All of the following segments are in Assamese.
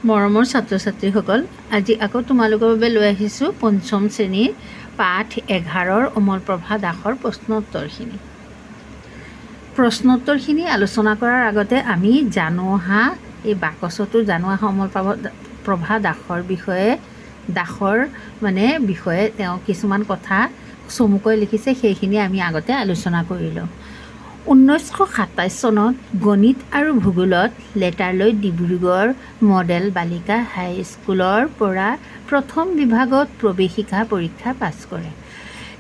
মৰমৰ ছাত্ৰ ছাত্ৰীসকল, আজি আকৌ তোমালোকৰ বাবে লৈ আহিছোঁ পঞ্চম শ্ৰেণীৰ পাঠ 11ৰ অমলপ্ৰভা দাসৰ প্ৰশ্নোত্তৰখিনি আলোচনা কৰাৰ আগতে আমি জানো আহা এই বাকচতো জানো আহা অমলপ্ৰভা দাসৰ বিষয়ে তেওঁ কিছুমান কথা চমুকৈ লিখিছে, সেইখিনি আমি আগতে আলোচনা কৰি লওঁ। 1927 চনত গণিত আৰু ভূগোলত লেটাৰ লৈ ডিব্ৰুগড় মডেল বালিকা হাইস্কুলৰ পৰা প্ৰথম বিভাগত প্ৰৱেশিকা পৰীক্ষা পাছ কৰে।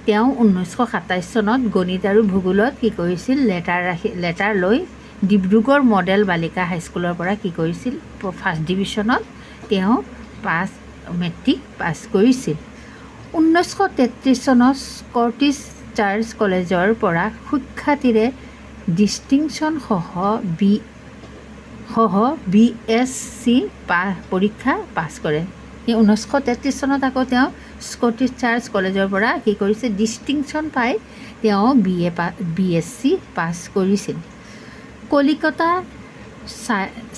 তেওঁ 1927 চনত গণিত আৰু ভূগোলত কি কৰিছিল? লেটাৰ লৈ ডিব্ৰুগড় মডেল বালিকা হাইস্কুলৰ পৰা কি কৰিছিল? ফাৰ্ষ্ট ডিভিশ্যনত তেওঁ মেট্ৰিক পাছ কৰিছিল। 1933 চনত স্কটিছ চাৰ্চ কলেজৰ পৰা সুখ্যাতিৰে ডিষ্টিংশ্যন সহ BSc পৰীক্ষা পাছ কৰে। 1933 চনত আকৌ তেওঁ স্কটিছ চাৰ্চ কলেজৰ পৰা কি কৰিছে? ডিষ্টিংশ্যন পাই তেওঁ BSc পাছ কৰিছিল। কলিকতাৰ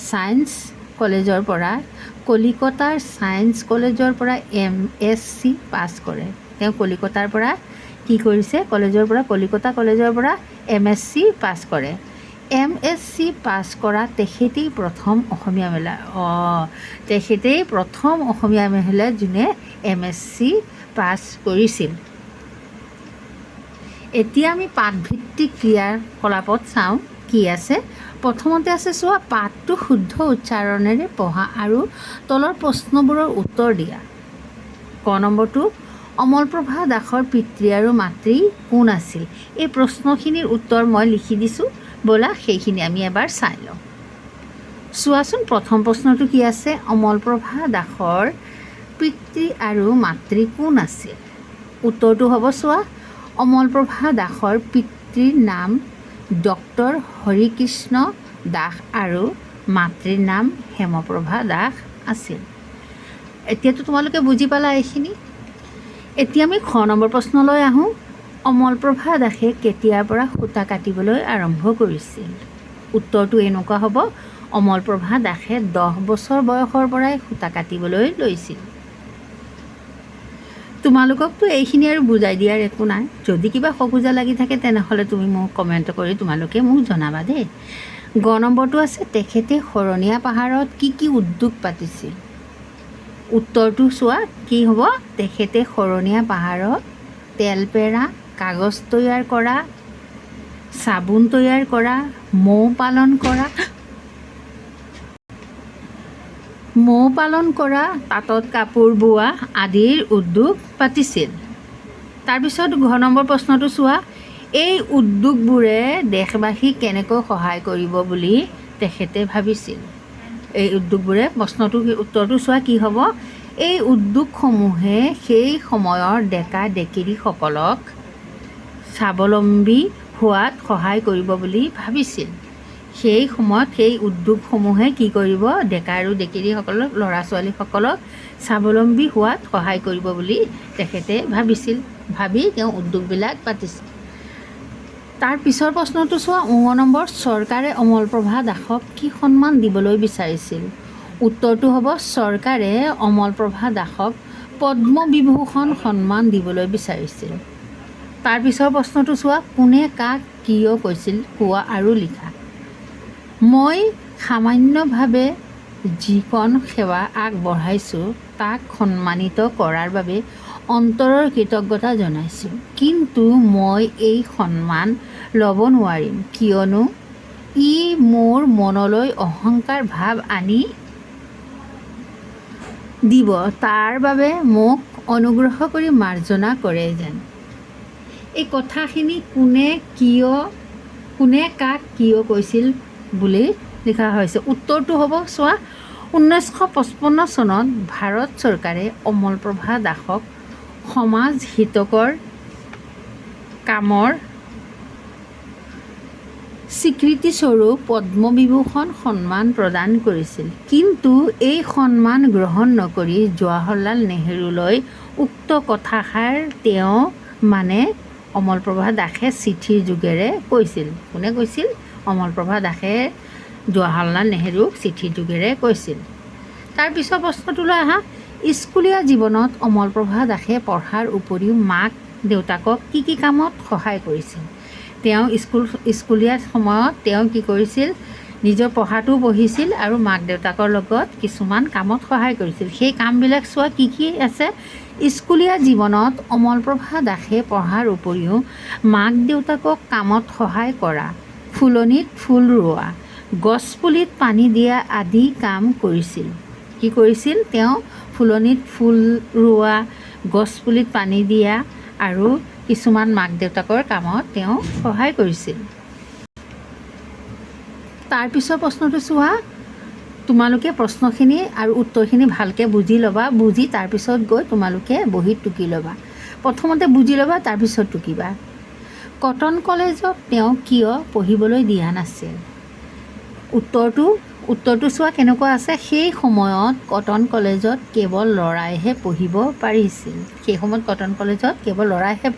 ছায়েন্স কলেজৰ পৰা MSc পাছ কৰে। তেওঁ কলিকতা কলেজৰ পৰা MSc পাছ কৰে। MSc পাছ কৰা তেখেতেই প্ৰথম অসমীয়া মহিলা যোনে MSc পাছ কৰিছিল। এতিয়া আমি পাঠভিত্তিক ক্ৰিয়াকলাপত চাওঁ কি আছে। প্ৰথমতে আছে চোৱা, পাঠটো শুদ্ধ উচ্চাৰণেৰে পঢ়া আৰু তলৰ প্ৰশ্নবোৰৰ উত্তৰ দিয়া। ক নম্বৰটো, অমলপ্ৰভা দাসৰ পিতৃ আৰু মাতৃ কোন আছিল? এই প্ৰশ্নখিনিৰ উত্তৰ মই লিখি দিছোঁ, ব'লা সেইখিনি আমি এবাৰ চাই লওঁ। চোৱাচোন, প্ৰথম প্ৰশ্নটো কি আছে? অমলপ্ৰভা দাসৰ পিতৃ আৰু মাতৃ কোন আছিল? উত্তৰটো হ'ব, চোৱা, অমলপ্ৰভা দাসৰ পিতৃৰ নাম ডক্টৰ হৰিকৃষ্ণ দাস আৰু মাতৃৰ নাম হেমপ্ৰভা দাস আছিল। এতিয়াতো তোমালোকে বুজি পালা এইখিনি। এতিয়া আমি খ নম্বৰ প্ৰশ্নলৈ আহোঁ। অমলপ্ৰভা দাসে কেতিয়াৰ পৰা সূতা কাটিবলৈ আৰম্ভ কৰিছিল? উত্তৰটো এনেকুৱা হ'ব, অমলপ্ৰভা দাসে 10 বছৰ বয়সৰ পৰাই সূতা কাটিবলৈ লৈছিল। তোমালোককতো এইখিনি আৰু বুজাই দিয়াৰ একো নাই। যদি কিবা সকুজা লাগি থাকে তেনেহ'লে তুমি মোক কমেণ্ট কৰি তোমালোকে মোক জনাবা দেই। গ নম্বৰটো আছে, তেখেতে শৰণীয়া পাহাৰত কি উদ্যোগ পাতিছিল? উত্তৰটো চোৱা কি হ'ব? তেখেতে শৰণীয়া পাহাৰত তেল পেৰা, কাগজ তৈয়াৰ কৰা, চাবোন তৈয়াৰ কৰা, মৌ পালন কৰা, তাঁতত কাপোৰ বোৱা আদিৰ উদ্যোগ পাতিছিল। তাৰপিছত ঘ নম্বৰ প্ৰশ্নটো চোৱা, এই উদ্যোগবোৰে দেশবাসীক কেনেকৈ সহায় কৰিব বুলি তেখেতে ভাবিছিল? এই উদ্যোগবোৰে উত্তৰটো চোৱা কি হ'ব? এই উদ্যোগসমূহে সেই সময়ৰ ডেকা ডেকিৰীসকলক স্বাৱলম্বী হোৱাত সহায় কৰিব বুলি ভাবিছিল। সেই সময়ত সেই উদ্যোগসমূহে কি কৰিব? ডেকা আৰু ডেকিৰীসকলক, ল'ৰা ছোৱালীসকলক স্বাৱলম্বী হোৱাত সহায় কৰিব বুলি তেখেতে ভাবি তেওঁ উদ্যোগবিলাক পাতিছিল। তাৰ পিছৰ প্ৰশ্নটো চোৱা, ঙ নম্বৰ, চৰকাৰে অমলপ্ৰভা দাসক কি সন্মান দিবলৈ বিচাৰিছিল? উত্তৰটো হ'ব, চৰকাৰে অমলপ্ৰভা দাসক পদ্মবিভূষণ সন্মান দিবলৈ বিচাৰিছিল। তাৰ পিছৰ প্ৰশ্নটো চোৱা, কোনে কাক কিয় কৈছিল? কোৱা আৰু লিখা। মই সামান্যভাৱে যিকণ সেৱা আগবঢ়াইছোঁ তাক সন্মানিত কৰাৰ বাবে অন্তৰৰ কৃতজ্ঞতা জনাইছোঁ, কিন্তু মই এই সন্মান ল'ব নোৱাৰিম, কিয়নো ই মোৰ মনলৈ অহংকাৰ ভাৱ আনি দিব। তাৰ বাবে মোক অনুগ্ৰহ কৰি মাৰ্জনা কৰে যেন। এই কথাখিনি কোনে কাক কিয় কৈছিল বুলি লিখা হৈছে। উত্তৰটো হ'ব, চোৱা, 1955 চনত ভাৰত চৰকাৰে অমলপ্ৰভা দাসক সমাজ হিতকৰ কামৰ স্বীকৃতিস্বৰূপ পদ্মবিভূষণ সন্মান প্ৰদান কৰিছিল, কিন্তু এই সন্মান গ্ৰহণ নকৰি জৱাহৰলাল নেহৰুলৈ উক্ত কথাষাৰ তেওঁ অমলপ্ৰভা দাসে চিঠিৰ যোগেৰে কৈছিল। কোনে কৈছিল? অমলপ্ৰভা দাসে জৱাহৰলাল নেহৰুক চিঠিৰ যোগেৰে কৈছিল। তাৰপিছৰ প্ৰশ্নটোলৈ আহা। স্কুলীয়া জীৱনত অমলপ্ৰভা দাসে পঢ়াৰ উপৰিও মাক দেউতাকক কি কামত সহায় কৰিছিল? তেওঁ স্কুলীয়া সময়ত তেওঁ কি কৰিছিল? নিজৰ পঢ়াটোও পঢ়িছিল আৰু মাক দেউতাকৰ লগত কিছুমান কামত সহায় কৰিছিল। সেই কামবিলাক চোৱা কি আছে। স্কুলীয়া জীৱনত অমলপ্ৰভা দাসে পঢ়াৰ উপৰিও মাক দেউতাকক কামত সহায় কৰা, ফুলনিত ফুল ৰোৱা, গছপুলিত পানী দিয়া আদি কাম কৰিছিল। কি কৰিছিল? তেওঁ ফুলনিত ফুল ৰোৱা, গছপুলিত পানী দিয়া আৰু কিছুমান মাক দেউতাকৰ কামত তেওঁ সহায় কৰিছিল। তাৰপিছৰ প্ৰশ্নটো চোৱা। তোমালোকে প্ৰশ্নখিনি আৰু উত্তৰখিনি ভালকৈ বুজি ল'বা। বুজি তাৰপিছত গৈ তোমালোকে বহীত টুকি ল'বা। প্ৰথমতে বুজি ল'বা, তাৰপিছত টুকিবা। কটন কলেজত তেওঁ কিয় পঢ়িবলৈ দিয়া নাছিল? উত্তৰটো চোৱা কেনেকুৱা আছে। সেই সময়ত কটন কলেজত কেৱল ল'ৰাইহে পঢ়িব পাৰিছিল। সেই সময়ত কটন কলেজত কেৱল ল'ৰাইহে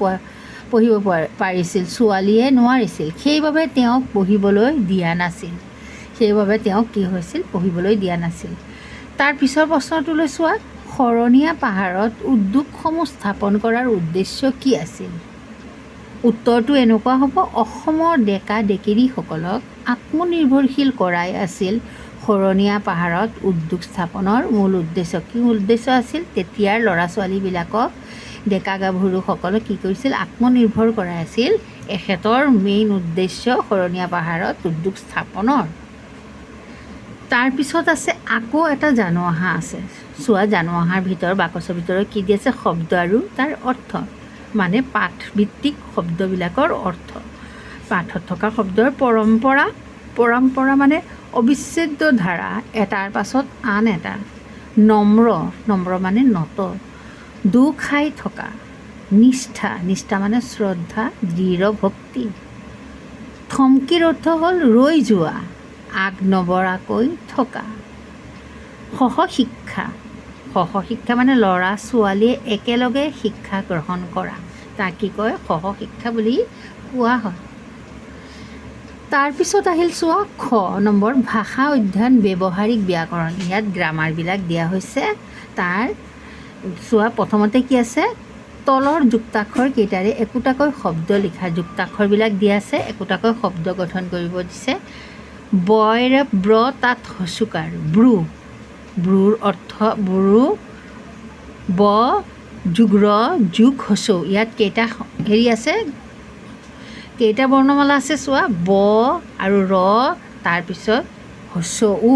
পঢ়িব পাৰিছিল, ছোৱালীয়ে নোৱাৰিছিল। সেইবাবে তেওঁক পঢ়িবলৈ দিয়া নাছিল। পঢ়িবলৈ দিয়া নাছিল। তাৰ পিছৰ প্ৰশ্নটোলৈ চোৱা। শৰণীয়া পাহাৰত উদ্যোগসমূহ স্থাপন কৰাৰ উদ্দেশ্য কি আছিল? উত্তৰটো এনেকুৱা হ'ব। অসমৰ ডেকা ডেকেৰীসকলক আত্মনিৰ্ভৰশীল কৰাই আছিল শৰণীয়া পাহাৰত উদ্যোগ স্থাপনৰ মূল উদ্দেশ্য। কি উদ্দেশ্য আছিল? তেতিয়াৰ ল'ৰা ছোৱালীবিলাকক, ডেকা গাভৰুসকলক কি কৰিছিল? আত্মনিৰ্ভৰ কৰাই আছিল এখেতৰ মেইন উদ্দেশ্য শৰণীয়া পাহাৰত উদ্যোগ স্থাপনৰ। তাৰপিছত আছে আকৌ এটা জানো আহা আছে। চোৱা, জানো আহাৰ বাকচৰ ভিতৰত কি দি আছে? শব্দ আৰু তাৰ অৰ্থ, মানে পাঠভিত্তিক শব্দবিলাকৰ অৰ্থ। পাঠত থকা শব্দৰ পৰম্পৰা মানে অবিচ্ছেদ্য ধাৰা, এটাৰ পাছত আন এটা। নম্ৰ মানে নত। দুখাই থকা। নিষ্ঠা মানে শ্ৰদ্ধা, দৃঢ় ভক্তি। থমকিৰ অৰ্থ হ'ল ৰৈ যোৱা, আগ নবঢ়াকৈ থকা। সহশিক্ষা মানে ল'ৰা ছোৱালীয়ে একেলগে শিক্ষা গ্ৰহণ কৰা, তাক কি কয়? সহশিক্ষা বুলি কোৱা হয়। তাৰপিছত আহিল চোৱা খ নম্বৰ, ভাষা অধ্যয়ন ব্যৱহাৰিক ব্যাকৰণ। ইয়াত গ্ৰামাৰবিলাক দিয়া হৈছে। তাৰ চোৱা, প্ৰথমতে কি আছে? তলৰ যুক্তাক্ষৰ কেইটাৰে একোটাকৈ শব্দ লিখা। যুক্তাক্ষৰবিলাক দিয়া আছে, একোটাকৈ শব্দ গঠন কৰিব দিছে। বয়ৰে ব্ৰ, তাত হচুকাৰ ব্ৰুৰ অৰ্থ ব্ৰু, ব যোগ ৰ যোগ হচৌ। ইয়াত কেইটা আছে? কেইটা বৰ্ণমালা আছে চোৱা। ব আৰু ৰ, তাৰপিছত হচৌ।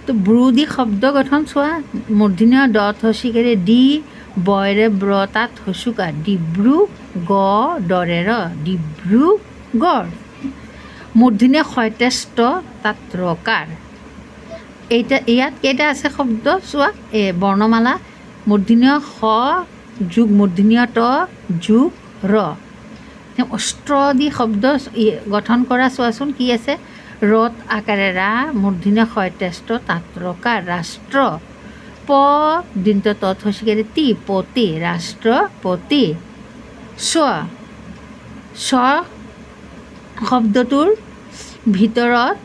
তো ব্ৰু দি শব্দ গঠন চোৱা। মূৰ্ধন্য ড হচিকাৰে দি, বয়ৰে ব্ৰ, তাত হচুকাৰ, ডিব্ৰু গ ডৰে ৰ, ডিব্ৰুগড়। মূৰ্ধন্য ক্ষয়তেষ্ট, তাত ৰকাৰ। ইয়াত কেইটা আছে শব্দ চোৱা? বৰ্ণমালা। মূৰ্ধন্য খ যোগ মূৰ্ধন্য ত যোগ ৰ। অস্ত্ৰ দি শব্দ গঠন কৰা চোৱাচোন কি আছে? ৰত আকাৰে ৰা, মূৰ্ধন্য ক্ষয়তেষ্ট, তাত ৰকাৰ, ৰাষ্ট্ৰ। প দীৰ্ঘ তৎ হচিকাৰে তি, পতি, ৰাষ্ট্ৰপতি। চ শব্দটোৰ ভিতৰত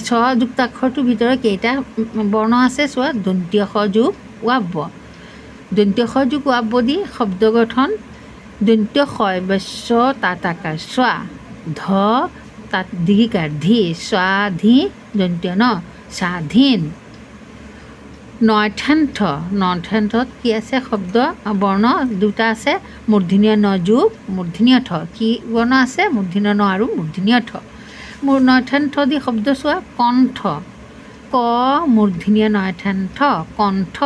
ছ যুক্তাক্ষৰটোৰ ভিতৰত কেইটা বৰ্ণ আছে চোৱা। দন্ত্য স যোগ ৱাব্য। দন্ত্য স যোগ ৱাব্য দি শব্দ গঠন। দন্ত্য শয় বস্য তাত আকাৰ স্বা, ধ তাত দীঘিকাৰ ধি, স্বাধী দন্ত্য ন, স্বাধীন। নথেন্থত কি আছে শব্দ বৰ্ণ? দুটা আছে। মূৰ্ধন্য ন যোগ মূৰ্ধন্য ঠ। কি বৰ্ণ আছে? মূৰ্ধন্য ন আৰু মূৰ্ধন্য ঠ। নথেন্থ দি শব্দ চোৱা। কণ্ঠ, ক মূৰ্ধন্য নথেন্থ, কণ্ঠ।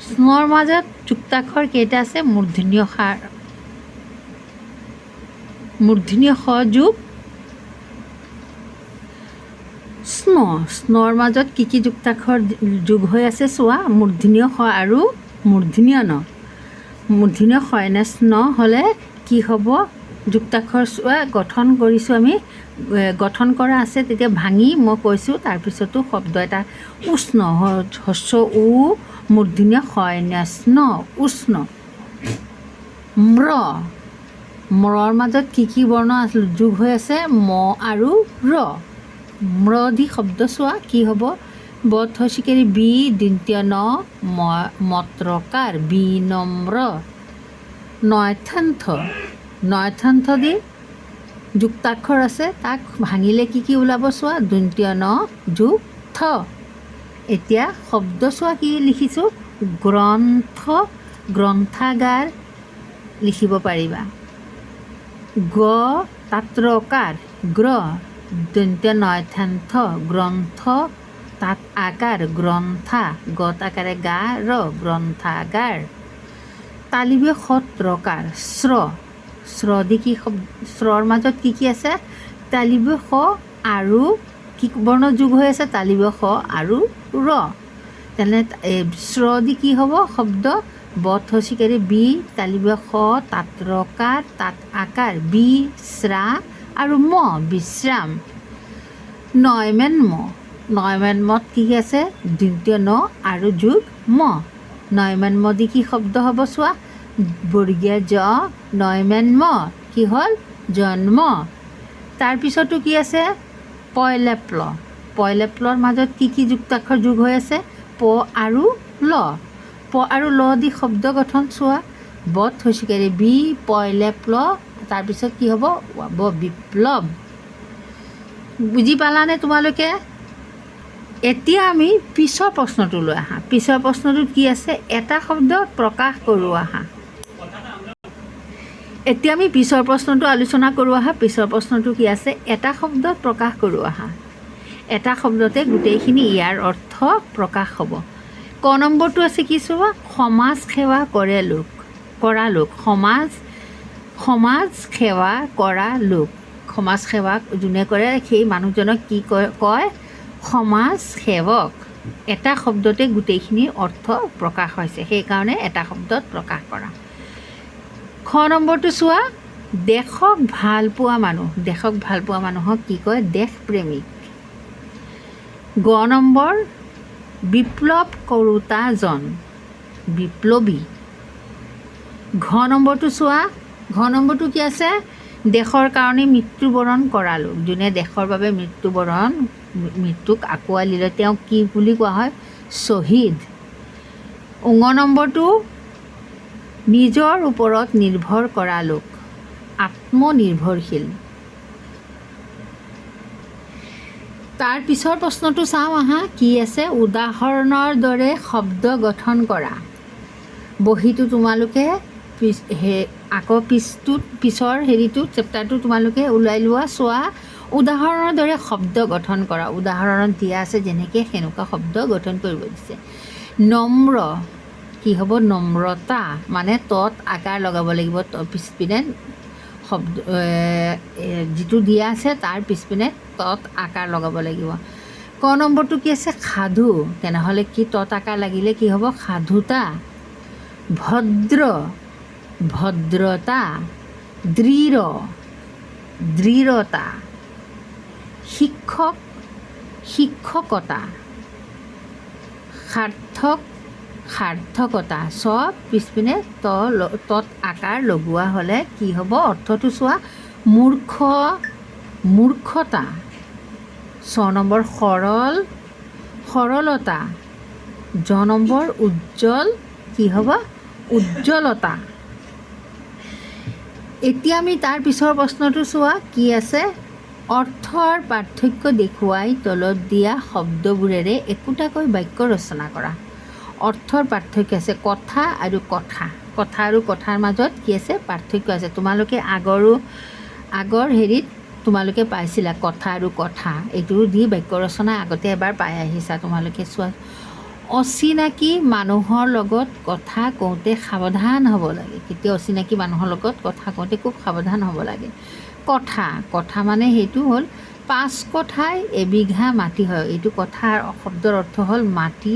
স্নৰ মাজত যুক্তাক্ষৰ কেইটা আছে? মূৰ্ধন্য স যোগ স্নৰ মাজত কি যুক্তাক্ষৰ যোগ হৈ আছে চোৱা। মূৰ্ধন্য স আৰু মূৰ্ধন্য ন। মূৰ্ধন্য শয় নে স্ন হ'লে কি হ'ব? যুক্তাক্ষৰ চোৱা গঠন কৰিছোঁ আমি, গঠন কৰা আছে, তেতিয়া ভাঙি মই কৈছোঁ। তাৰপিছতো শব্দ এটা উষ্ণ, হস্য উ মূৰ্ধন্য শয় নে স্ন, উষ্ণ। ম্ৰৰ মাজত কি বৰ্ণ যোগ হৈ আছে? ম আৰু ৰ। ম্ৰদি শব্দ চোৱা কি হ'ব বথ হচিকাৰী বি দন্তীয় ন মত্ৰকাৰ বিনম্ৰ নয়থান্থ দি যুক্তাক্ষৰ আছে তাক ভাঙিলে কি ওলাব চোৱা দন্তীয় ন যোগ থ এতিয়া শব্দ চোৱা কি লিখিছোঁ গ্ৰন্থাগাৰ লিখিব পাৰিবা তাত্ৰকাৰ দন্তীয় নয়থান্থ গ্ৰন্থ তাত আকাৰ গ্ৰন্থা গত আকাৰে গা গ্ৰন্থাগাৰ তালিবীয় সত্ৰকাৰ শ্ৰ দি কি শ্ৰৰ মাজত কি আছে তালিবীয় স আৰু কি বৰ্ণ যোগ হৈ আছে তালিবীয় স আৰু ৰ তেনে শ্ৰ দি কি হ'ব শব্দ বথ হচিকাৰী বি তালিবীয় স তাত্ৰকাৰ তাত আকাৰ বিশ্ৰা আৰু বিশ্ৰাম নয়মেন্মত কি আছে দ্বিতীয় ন আৰু যোগ নয়মেন্ম দি কি শব্দ হ'ব চোৱা বৰ্গীয় জ নয়মেন্ম কি হ'ল জন্ম তাৰপিছতো কি আছে পয়লেপ্লৰ মাজত কি যুক্তাক্ষৰ যোগ হৈ আছে প আৰু ল দি শব্দ গঠন চোৱা বথ হচিকাৰী বি পয়লেপ্ল তাৰপিছত কি হ'ব বিপ্লৱ বুজি পালানে তোমালোকে এতিয়া আমি পিছৰ প্ৰশ্নটোলৈ আহা পিছৰ প্ৰশ্নটোত কি আছে এটা শব্দ প্ৰকাশ কৰোঁ আহা এতিয়া আমি পিছৰ প্ৰশ্নটো আলোচনা কৰোঁ আহা পিছৰ প্ৰশ্নটো কি আছে এটা শব্দত প্ৰকাশ কৰোঁ আহা এটা শব্দতে গোটেইখিনি ইয়াৰ অৰ্থ প্ৰকাশ হ'ব ক নম্বৰটো আছে কি চোৱা সমাজ সেৱা কৰা লোক সমাজ সেৱা কৰা লোক সমাজ সেৱা যোনে কৰে সেই মানুহজনক কি কয় সমাজ সেৱক এটা শব্দতে গোটেইখিনি অৰ্থ প্ৰকাশ হৈছে সেইকাৰণে এটা শব্দত প্ৰকাশ কৰা খ নম্বৰটো চোৱা দেশক ভাল পোৱা মানুহক কি কয় দেশপ্ৰেমিক গ নম্বৰ বিপ্লৱ কৰোঁতাজন বিপ্লৱী ঘ নম্বৰটো চোৱা ঘ নম্বৰটো কি আছে দেশৰ কাৰণে মৃত্যুবৰণ কৰা লোক যোনে দেশৰ বাবে মৃত্যুক আঁকোৱালি লয় তেওঁক কি বুলি কোৱা হয় শ্বহীদ ঙ নম্বৰটো নিজৰ ওপৰত নিৰ্ভৰ কৰা লোক আত্মনিৰ্ভৰশীল তাৰ পিছৰ প্ৰশ্নটো চাওঁ আহা কি আছে উদাহৰণৰ দৰে শব্দ গঠন কৰা বহীটো তোমালোকে আকৌ পিছৰ চেপ্টাৰটো তোমালোকে ওলাই লোৱা চোৱা উদাহৰণৰ দৰে শব্দ গঠন কৰা উদাহৰণত দিয়া আছে যেনেকৈ সেনেকুৱা শব্দ গঠন কৰিব দিছে নম্ৰ কি হ'ব নম্ৰতা মানে তত আকাৰ লগাব লাগিব পিছপিনে শব্দ যিটো দিয়া আছে তাৰ পিছপিনে তত আকাৰ লগাব লাগিব ক নম্বৰটো কি আছে সাধু তেনেহ'লে কি তত আকাৰ লাগিলে কি হ'ব সাধুতা ভদ্ৰতা দৃঢ়তা শিক্ষকতা সাৰ্থকতা চব পিছপিনে তত আকাৰ লগোৱা হ'লে কি হ'ব অৰ্থটো চোৱা মূৰ্খতা 6 নম্বৰ সৰলতা জ নম্বৰ উজ্জ্বল কি হ'ব উজ্জ্বলতা এতিয়া আমি তাৰ পিছৰ প্ৰশ্নটো চোৱা কি আছে অৰ্থৰ পাৰ্থক্য দেখুৱাই তলত দিয়া শব্দবোৰেৰে একোটাকৈ বাক্য ৰচনা কৰা অৰ্থৰ পাৰ্থক্য আছে কথা আৰু কথাৰ মাজত কি আছে পাৰ্থক্য আছে তোমালোকে আগৰ হেৰিত তোমালোকে পাইছিলা কথা আৰু কথা এইটো দি বাক্য ৰচনা আগতে এবাৰ পাই আহিছা তোমালোকে চোৱা অচিনাকি মানুহৰ লগত কথা কওঁতে সাৱধান হ'ব লাগে কেতিয়া অচিনাকি মানুহৰ লগত কথা কওঁতে খুব সাৱধান হ'ব লাগে কথা মানে সেইটো হ'ল 5 কথাই এবিঘা মাটি হয় এইটো কথাৰ শব্দৰ অৰ্থ হ'ল মাটি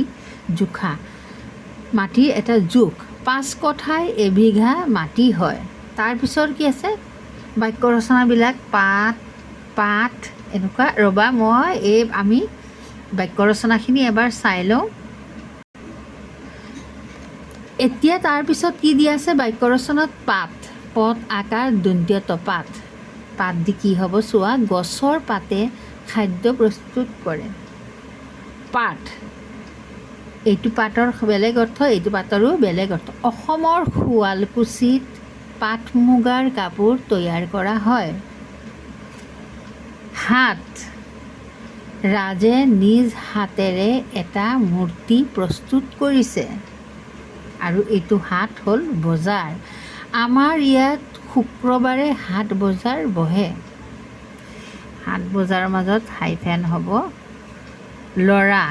জোখা মাটিৰ এটা জোখ 5 কথাই এবিঘা মাটি হয় তাৰপিছত কি আছে বাক্য ৰচনাবিলাক পাঠ এনেকুৱা ৰ'বা আমি বাক্য ৰচনাখিনি এবাৰ চাই লওঁ এতিয়া তাৰপিছত কি দিয়া আছে বাক্য ৰচনাত পদ আকাৰ দন্তীয় পাত দি কি হ'ব চোৱা গছৰ পাতে খাদ্য প্ৰস্তুত কৰে। পাট, এইটো পাটৰ বেলেগ অৰ্থ, এইটো পাটৰো বেলেগ অৰ্থ। অসমৰ শুৱালকুছিত পাট মুগাৰ কাপোৰ তৈয়াৰ কৰা হয়। হাত, ৰাজে নিজ হাতেৰে এটা মূৰ্তি প্ৰস্তুত কৰিছে আৰু এইটো হাট হ'ল বজাৰ। আমাৰ ইয়াত শুক্ৰবাৰে হাট বজাৰ বহে। হাট বজাৰৰ মাজত হাইফেন হ'ব। ল'ৰা,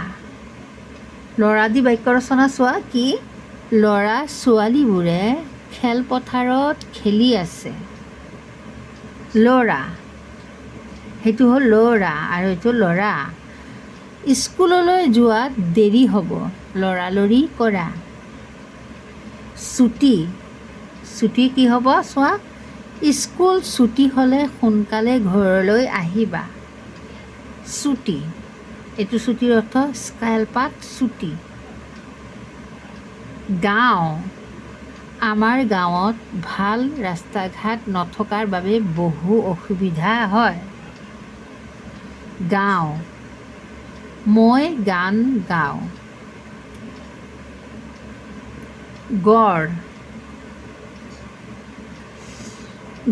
ল'ৰা দি বাক্য ৰচনা চোৱা কি? ল'ৰা ছোৱালীবোৰে খেলপথাৰত খেলি আছে। ল'ৰা, সেইটো হ'ল ল'ৰা আৰু এইটো ল'ৰা। স্কুললৈ যোৱাত দেৰি হ'ব। লৰালৰি কৰা। ছুটি, ছুটি কি হ'ব চোৱা? স্কুল ছুটি হ'লে সোনকালে ঘৰলৈ আহিবা। ছুটি, এইটো ছুটিৰ অৰ্থ স্কেলপাত ছুটি। গাঁও, আমাৰ গাঁৱত ভাল ৰাস্তা ঘাট নথকাৰ বাবে বহু অসুবিধা হয়। গাওঁ, মই গান গাওঁ। গড়,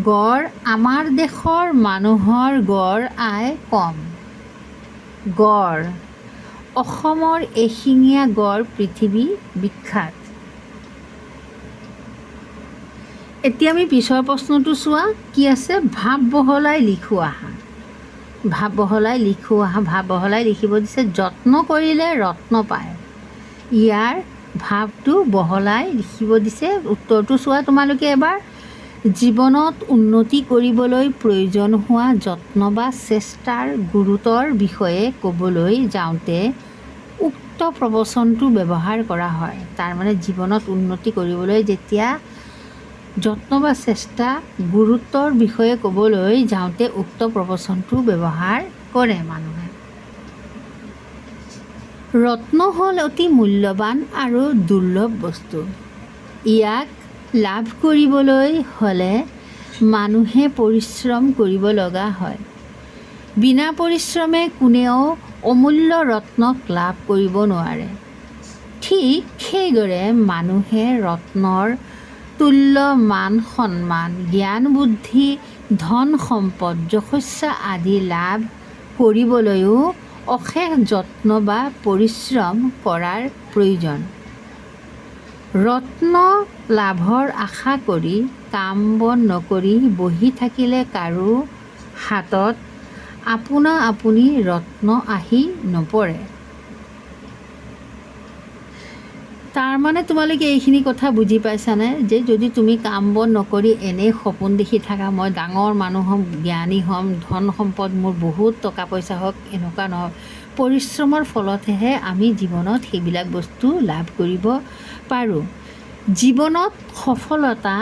গড়, আমাৰ দেশৰ মানুহৰ গড় আয় কম। গড়, অসমৰ এশিঙীয়া গড় পৃথিৱী বিখ্যাত। এতিয়া আমি পিছৰ প্ৰশ্নটো চোৱা কি আছে? ভাৱ বহলাই লিখো আহা। ভাৱ বহলাই লিখো আহা। ভাৱ বহলাই লিখিব দিছে, যত্ন কৰিলে ৰত্ন পায়। ইয়াৰ ভাৱটো বহলাই লিখিব দিছে। উত্তৰটো চোৱা তোমালোকে এবাৰ। জীৱনত উন্নতি কৰিবলৈ প্ৰয়োজন হোৱা যত্ন বা চেষ্টাৰ গুৰুত্বৰ বিষয়ে ক'বলৈ যাওঁতে উক্ত প্ৰবচনটো ব্যৱহাৰ কৰা হয়। তাৰমানে জীৱনত উন্নতি কৰিবলৈ যেতিয়া যত্ন বা চেষ্টা গুৰুত্বৰ বিষয়ে ক'বলৈ যাওঁতে উক্ত প্ৰবচনটো ব্যৱহাৰ কৰে মানুহে। ৰত্ন হ'ল অতি মূল্যৱান আৰু দুৰ্লভ বস্তু। ইয়াক লাভ কৰিবলৈ হ'লে মানুহে পৰিশ্ৰম কৰিব লগা হয়। বিনা পৰিশ্ৰমে কোনেও অমূল্য ৰত্নক লাভ কৰিব নোৱাৰে। ঠিক সেইদৰে মানুহে ৰত্নৰ তুল্য মান সন্মান, জ্ঞান বুদ্ধি, ধন সম্পদ, যশস্যা আদি লাভ কৰিবলৈও অশেষ যত্ন বা পৰিশ্ৰম কৰাৰ প্ৰয়োজন। ৰত্ন লাভৰ আশা কৰি কাম বন নকৰি বহি থাকিলে কাৰো হাতত আপোনা আপুনি ৰত্ন আহি নপৰে। তাৰমানে তোমালোকে এইখিনি কথা বুজি পাইছানে? যে যদি তুমি কাম বন নকৰি এনেই সপোন দেখি থাকা, মই ডাঙৰ মানুহ হ'ম, জ্ঞানী হ'ম, ধন সম্পদ মোৰ বহুত টকা পইচা হওক, এনেকুৱা নহয়। পৰিশ্ৰমৰ ফলতহে আমি জীৱনত সেইবিলাক বস্তু লাভ কৰিব পাৰোঁ। জীৱনত সফলতা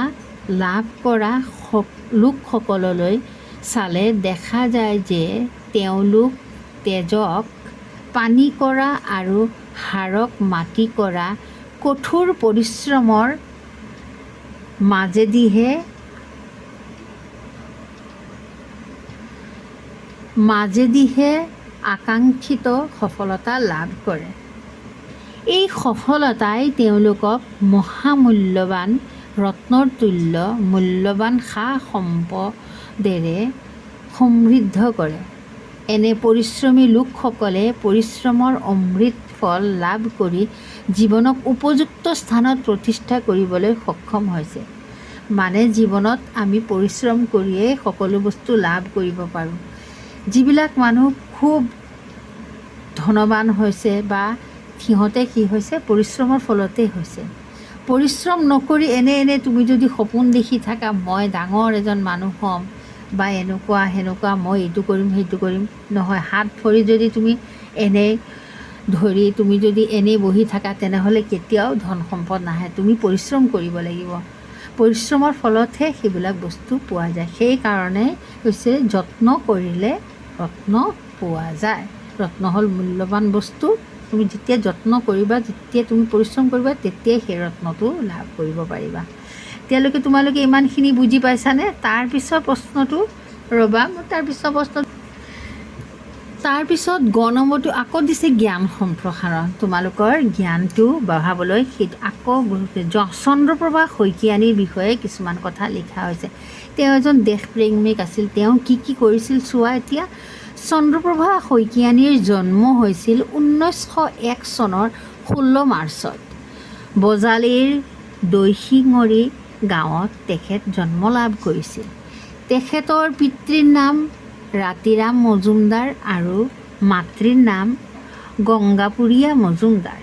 লাভ কৰা লোকসকললৈ চালে দেখা যায় যে তেওঁলোক তেজক পানী কৰা আৰু হাড়ক মাটি কৰা কঠোৰ পৰিশ্ৰমৰ মাজেদিহে আকাংক্ষিত সফলতা লাভ কৰে। এই সফলতাই তেওঁলোকক মহামূল্যৱান ৰত্নৰ তুল্য মূল্যৱান সা সম্পদেৰে সমৃদ্ধ কৰে। এনে পৰিশ্ৰমী লোকসকলে পৰিশ্ৰমৰ অমৃত ফল লাভ কৰি জীৱনক উপযুক্ত স্থানত প্ৰতিষ্ঠা কৰিবলৈ সক্ষম হৈছে। মানে জীৱনত আমি পৰিশ্ৰম কৰিয়েই সকলো বস্তু লাভ কৰিব পাৰোঁ। যিবিলাক মানুহ খুব ধনৱান হৈছে বা সিহঁতে কি হৈছে? পৰিশ্ৰমৰ ফলতেই হৈছে। পৰিশ্ৰম নকৰি এনে তুমি যদি সপোন দেখি থাকা, মই ডাঙৰ এজন মানুহ হ'ম বা এনেকুৱা সেনেকুৱা, মই এইটো কৰিম সেইটো কৰিম, নহয়। হাত ভৰি যদি তুমি এনেই ধৰি তুমি যদি এনেই বহি থাকা, তেনেহ'লে কেতিয়াও ধন সম্পদ নাহে। তুমি পৰিশ্ৰম কৰিব লাগিব। পৰিশ্ৰমৰ ফলতহে সেইবিলাক বস্তু পোৱা যায়। সেইকাৰণে হৈছে যত্ন কৰিলে ৰত্ন পোৱা যায়। ৰত্ন হ'ল মূল্যৱান বস্তু। তুমি যেতিয়া যত্ন কৰিবা, যেতিয়া তুমি পৰিশ্ৰম কৰিবা, তেতিয়াই সেই ৰত্নটো লাভ কৰিব পাৰিবা। এতিয়ালৈকে তোমালোকে ইমানখিনি বুজি পাইছানে? তাৰপিছৰ প্ৰশ্নটো ৰ'বা, মই তাৰপিছৰ প্ৰশ্ন তাৰপিছত গ নম্বৰটো আকৌ দিছে জ্ঞান সম্প্ৰসাৰণ। তোমালোকৰ জ্ঞানটো বঢ়াবলৈ সেইটো আকৌ চন্দ্ৰপ্ৰভা শইকীয়ানীৰ বিষয়ে কিছুমান কথা লিখা হৈছে। তেওঁ এজন দেশপ্ৰেমিক আছিল। তেওঁ কি কি কৰিছিল চোৱা এতিয়া। চন্দ্ৰপ্ৰভা শইকীয়ানীৰ জন্ম হৈছিল 1901 চনৰ 16 মাৰ্চত বজালীৰ দৈশিঙৰি গাঁৱত তেখেত জন্ম লাভ কৰিছিল। তেখেতৰ পিতৃৰ নাম ৰাতিৰাম মজুমদাৰ আৰু মাতৃৰ নাম গংগাপুৰীয়া মজুমদাৰ।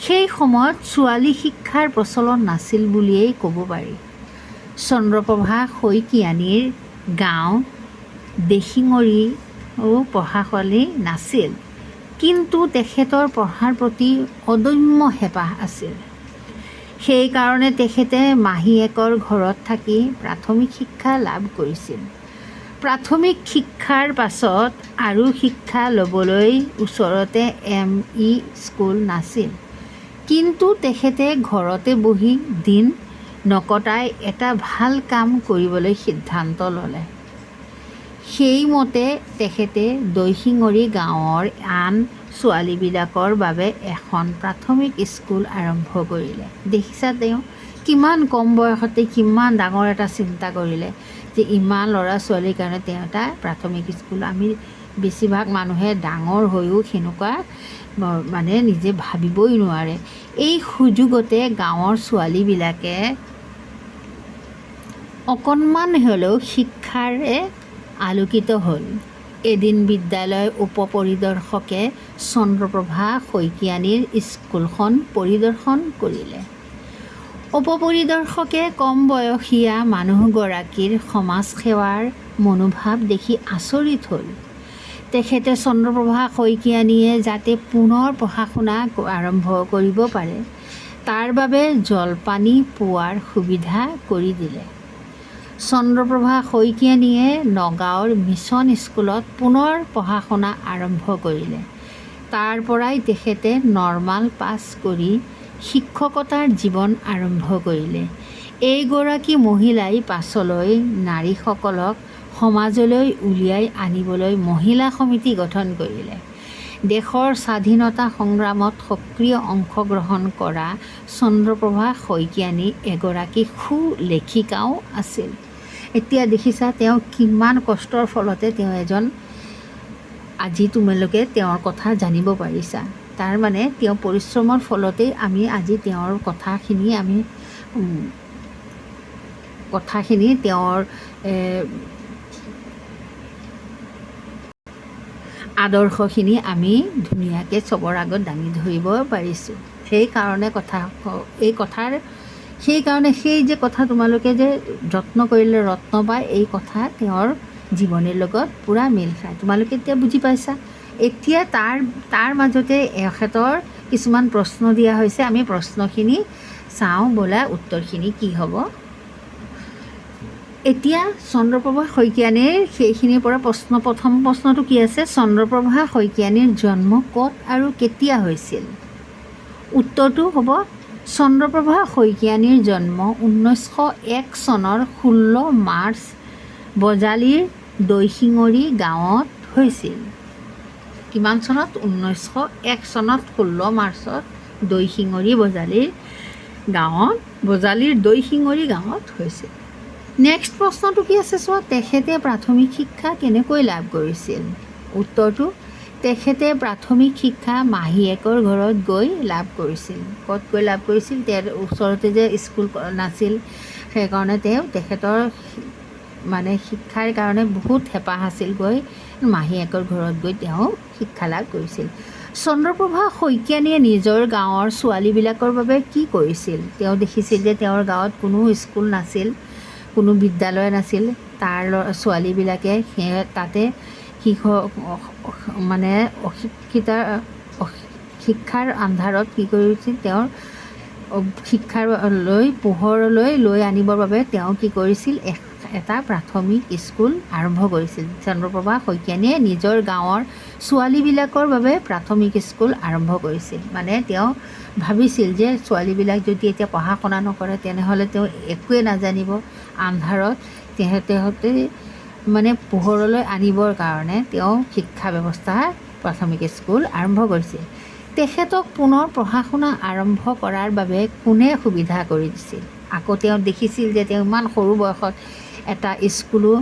সেই সময়ত ছোৱালী শিক্ষাৰ প্ৰচলন নাছিল বুলিয়েই ক'ব পাৰি। চন্দ্ৰপ্ৰভা শইকীয়ানীৰ গাঁও দেশিঙৰিও পঢ়াশালি নাছিল, কিন্তু তেখেতৰ পঢ়াৰ প্ৰতি অদম্য হেঁপাহ আছিল। সেইকাৰণে তেখেতে মাহীয়েকৰ ঘৰত থাকি প্ৰাথমিক শিক্ষা লাভ কৰিছিল। প্ৰাথমিক শিক্ষাৰ পাছত আৰু শিক্ষা ল'বলৈ ওচৰতে ME স্কুল নাছিল, কিন্তু তেখেতে ঘৰতে বহি দিন নকটাই এটা ভাল কাম কৰিবলৈ সিদ্ধান্ত ল'লে। সেইমতে তেখেতে দৈশিঙৰি গাঁৱৰ আন ছোৱালীবিলাকৰ বাবে এখন প্ৰাথমিক স্কুল আৰম্ভ কৰিলে। দেখিছা তেওঁ কিমান কম বয়সতে কিমান ডাঙৰ এটা চিন্তা কৰিলে যে ইমান ল'ৰা ছোৱালীৰ কাৰণে তেওঁ এটা প্ৰাথমিক স্কুল। আমি বেছিভাগ মানুহে ডাঙৰ হৈও সেনেকুৱা মানে নিজে ভাবিবই নোৱাৰে। এই সুযোগতে গাঁৱৰ ছোৱালীবিলাকে অকণমান হ'লেও শিক্ষাৰে আলোকিত হ'ল। এদিন বিদ্যালয় উপ-পৰিদৰ্শকে চন্দ্ৰপ্ৰভা শইকীয়ানীৰ স্কুলখন পৰিদৰ্শন কৰিলে। উপ-পৰিদৰ্শকে কম বয়সীয়া মানুহগৰাকীৰ সমাজসেৱাৰ মনোভাৱ দেখি আচৰিত হ'ল। তেখেতে চন্দ্ৰপ্ৰভা শইকীয়ানীয়ে যাতে পুনৰ পঢ়া শুনা আৰম্ভ কৰিব পাৰে তাৰ বাবে জলপানী পোৱাৰ সুবিধা কৰি দিলে। চন্দ্ৰপ্ৰভা শইকীয়ানীয়ে নগাঁৱৰ মিছন স্কুলত পুনৰ পঢ়া শুনা আৰম্ভ কৰিলে। তাৰ পৰাই তেখেতে নৰ্মাল পাছ কৰি শিক্ষকতাৰ জীৱন আৰম্ভ কৰিলে। এইগৰাকী মহিলাই পাছলৈ নাৰীসকলক সমাজলৈ উলিয়াই আনিবলৈ মহিলা সমিতি গঠন কৰিলে। দেশৰ স্বাধীনতা সংগ্ৰামত সক্ৰিয় অংশগ্ৰহণ কৰা চন্দ্ৰপ্ৰভা শইকীয়ানী এগৰাকী সুলেখিকাও আছিল। এতিয়া দেখিছা তেওঁ কিমান কষ্টৰ ফলতে তেওঁ এজন আজি তোমালোকে তেওঁৰ কথা জানিব পাৰিছা। তাৰমানে তেওঁ পৰিশ্ৰমৰ ফলতেই আমি আজি তেওঁৰ কথাখিনি তেওঁৰ আদৰ্শখিনি আমি ধুনীয়াকৈ চবৰ আগত দাঙি ধৰিব পাৰিছোঁ। সেইকাৰণে সেই যে কথা তোমালোকে যে যত্ন কৰিলে ৰত্ন পায়, এই কথা তেওঁৰ জীৱনীৰ লগত পূৰা মিল খায়। তোমালোকে এতিয়া বুজি পাইছা। এতিয়া তাৰ মাজতে এখেতৰ কিছুমান প্ৰশ্ন দিয়া হৈছে। আমি প্ৰশ্নখিনি চাওঁ ব'লা, উত্তৰখিনি কি হ'ব। এতিয়া চন্দ্ৰপ্ৰভা শইকীয়ানীৰ সেইখিনিৰ পৰা প্ৰথম প্ৰশ্নটো কি আছে, চন্দ্ৰপ্ৰভা শইকীয়ানীৰ জন্ম ক'ত আৰু কেতিয়া হৈছিল? উত্তৰটো হ'ব চন্দ্ৰপ্ৰভা শইকীয়ানীৰ জন্ম 1901 চনৰ 16 মাৰ্চ বজালীৰ দৈশিঙৰি গাঁৱত হৈছিল। কিমান চনত? 1901 চনত 16 মাৰ্চত বজালীৰ দৈশিঙৰি গাঁৱত হৈছিল। নেক্সট প্ৰশ্নটো কি আছে চোৱা, তেখেতে প্ৰাথমিক শিক্ষা কেনেকৈ লাভ কৰিছিল? উত্তৰটো তেখেতে প্ৰাথমিক শিক্ষা মাহীয়েকৰ ঘৰত গৈ লাভ কৰিছিল। ক'ত গৈ লাভ কৰিছিল? তেওঁৰ ওচৰতে যে স্কুল নাছিল, সেইকাৰণে তেখেতৰ মানে শিক্ষাৰ কাৰণে বহুত হেঁপাহ আছিল। গৈ মাহীয়েকৰ ঘৰত গৈ তেওঁ শিক্ষা লাভ কৰিছিল। চন্দ্ৰপ্ৰভা শইকীয়ানীয়ে নিজৰ গাঁৱৰ ছোৱালীবিলাকৰ বাবে কি কৰিছিল? তেওঁ দেখিছিল যে তেওঁৰ গাঁৱত কোনো স্কুল নাছিল, কোনো বিদ্যালয় নাছিল। তাৰ ছোৱালীবিলাকে তাতে শিক্ষাৰ আন্ধাৰত কি কৰিছিল, তেওঁৰ পোহৰলৈ লৈ আনিবৰ বাবে তেওঁ কি কৰিছিল, এটা প্ৰাথমিক স্কুল আৰম্ভ কৰিছিল। চন্দ্ৰপ্ৰভা শইকীয়ানীয়ে নিজৰ গাঁৱৰ ছোৱালীবিলাকৰ বাবে প্ৰাথমিক স্কুল আৰম্ভ কৰিছিল। মানে তেওঁ ভাবিছিল যে ছোৱালীবিলাক যদি এতিয়া পঢ়া শুনা নকৰে তেনেহ'লে তেওঁ একোৱে নাজানিব। আন্ধাৰত তেহেঁতে মানে পোহৰলৈ আনিবৰ কাৰণে তেওঁ শিক্ষা ব্যৱস্থাৰ প্ৰাথমিক স্কুল আৰম্ভ কৰিছিল। তেখেতক পুনৰ পঢ়া শুনা আৰম্ভ কৰাৰ বাবে কোনে সুবিধা কৰি দিছিল? আকৌ তেওঁ দেখিছিল যে তেওঁ ইমান সৰু বয়সত এটা স্কুলো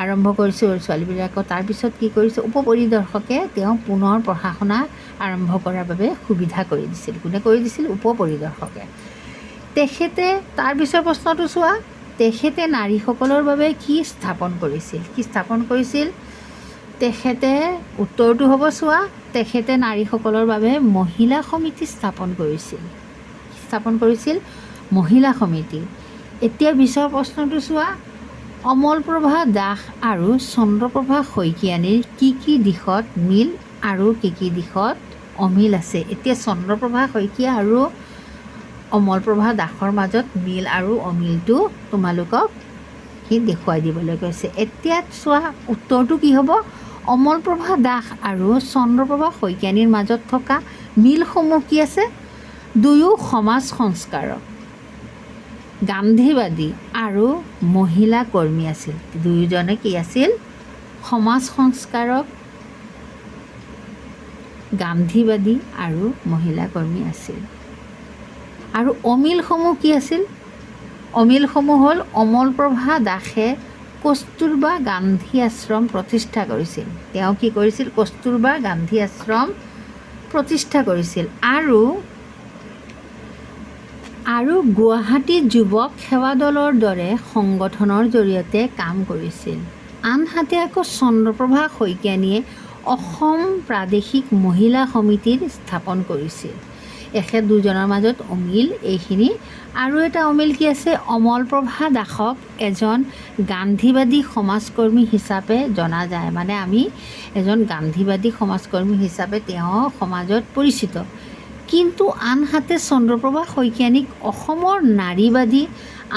আৰম্ভ কৰিছিল ছোৱালীবিলাকক। তাৰপিছত কি কৰিছে, উপপৰিদৰ্শকে তেওঁ পুনৰ পঢ়া শুনা আৰম্ভ কৰাৰ বাবে সুবিধা কৰি দিছিল। কোনে কৰি দিছিল? উপপৰিদৰ্শকে। তেখেতে তাৰপিছৰ প্ৰশ্নটো চোৱা, তেখেতে নাৰীসকলৰ বাবে কি স্থাপন কৰিছিল? কি স্থাপন কৰিছিল তেখেতে? উত্তৰটো হ'ব চোৱা, তেখেতে নাৰীসকলৰ বাবে মহিলা সমিতি স্থাপন কৰিছিল। স্থাপন কৰিছিল মহিলা সমিতি। এতিয়া পিছৰ প্ৰশ্নটো চোৱা, অমলপ্ৰভা দাস আৰু চন্দ্ৰপ্ৰভা শইকীয়ানীৰ কি কি দিশত মিল আৰু কি কি দিশত অমিল আছে? এতিয়া চন্দ্ৰপ্ৰভা শইকীয়া আৰু অমলপ্ৰভা দাসৰ মাজত মিল আৰু অমিলটো তোমালোকক সি দেখুৱাই দিবলৈ কৈছে। এতিয়া চোৱা উত্তৰটো কি হ'ব? অমলপ্ৰভা দাস আৰু চন্দ্ৰপ্ৰভা শইকীয়ানীৰ মাজত থকা মিলসমূহ কি আছে? দুয়ো সমাজ সংস্কাৰক, গান্ধীবাদী আৰু মহিলা কৰ্মী আছিল। দুয়োজনে কি আছিল? সমাজ সংস্কাৰক, গান্ধীবাদী আৰু মহিলা কৰ্মী আছিল। আৰু অমিলসমূহ কি আছিল? অমিলসমূহ হ'ল অমলপ্ৰভা দাসে কস্তুৰবা গান্ধী আশ্ৰম প্ৰতিষ্ঠা কৰিছিল। তেওঁ কি কৰিছিল? কস্তুৰবা গান্ধী আশ্ৰম প্ৰতিষ্ঠা কৰিছিল। আৰু গুৱাহাটী যুৱক সেৱা দলৰ দৰে সংগঠনৰ জৰিয়তে কাম কৰিছিল। আনহাতে আকৌ চন্দ্ৰপ্ৰভা শইকীয়ানীয়ে অসম প্ৰাদেশিক মহিলা সমিতিৰ স্থাপন কৰিছিল। এখেত দুজনৰ মাজত অমিল এইখিনি। আৰু এটা অমিল কি আছে? অমলপ্ৰভা দাসক এজন গান্ধীবাদী সমাজকৰ্মী হিচাপে জনা যায়। মানে আমি এজন গান্ধীবাদী সমাজকৰ্মী হিচাপে তেওঁ সমাজত পৰিচিত। কিন্তু আনহাতে চন্দ্ৰপ্ৰভা শইকীয়ানীক অসমৰ নাৰীবাদী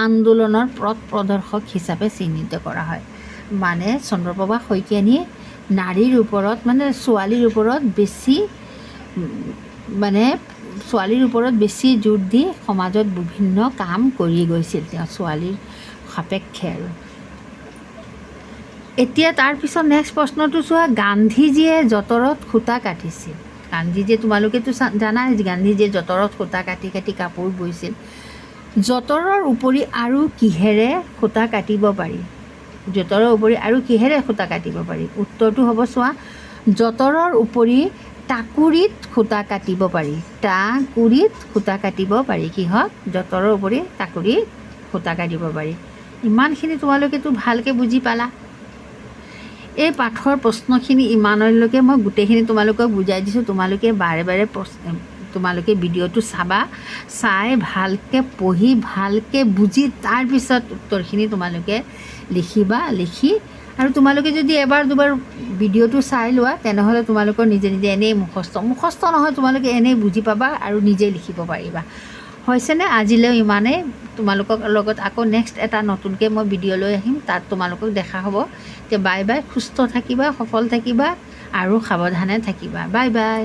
আন্দোলনৰ পথ প্ৰদৰ্শক হিচাপে চিহ্নিত কৰা হয়। মানে চন্দ্ৰপ্ৰভা শইকীয়ানীয়ে নাৰীৰ ওপৰত মানে ছোৱালীৰ ওপৰত বেছি জোৰ দি সমাজত বিভিন্ন কাম কৰি গৈছিল তেওঁ ছোৱালীৰ সাপেক্ষে। আৰু এতিয়া তাৰপিছত নেক্সট প্ৰশ্নটো চোৱা, গান্ধীজীয়ে যঁতৰত সূতা কাটিছিল। গান্ধীজীয়ে তোমালোকেতো জানাই গান্ধীজীয়ে যঁতৰত সূতা কাটি কাটি কাপোৰ বৈছিল। যঁতৰৰ উপৰি আৰু কিহেৰে সূতা কাটিব পাৰি? যঁতৰৰ উপৰি আৰু কিহেৰে সূতা কাটিব পাৰি? উত্তৰটো হ'ব চোৱা, যঁতৰৰ উপৰি টাকুৰিত সূতা কাটিব পাৰি। টাকুৰিত সূতা কাটিব পাৰি। কিহত? যঁতৰৰ উপৰি টাকুৰিত সূতা কাটিব পাৰি। ইমানখিনি তোমালোকেতো ভালকৈ বুজি পালা। এই পাঠৰ প্ৰশ্নখিনি ইমানলৈকে মই গোটেইখিনি তোমালোকক বুজাই দিছোঁ। তোমালোকে বাৰে বাৰে তোমালোকে ভিডিঅ'টো চাবা, চাই ভালকৈ পঢ়ি ভালকৈ বুজি তাৰপিছত উত্তৰখিনি তোমালোকে লিখিবা। লিখি আৰু তোমালোকে যদি এবাৰ দুবাৰ ভিডিঅ'টো চাই লোৱা তেনেহ'লে তোমালোকৰ নিজে নিজে এনেই মুখস্থ নহয়, তোমালোকে এনেই বুজি পাবা আৰু নিজেই লিখিব পাৰিবা। হৈছেনে? আজিলৈ ইমানেই। তোমালোকৰ লগত আকৌ নেক্সট এটা নতুনকৈ মই ভিডিঅ' লৈ আহিম, তাত তোমালোকক দেখা হ'ব। এতিয়া বাই বাই। সুস্থ থাকিবা, সফল থাকিবা আৰু সাৱধানে থাকিবা। Bye bye.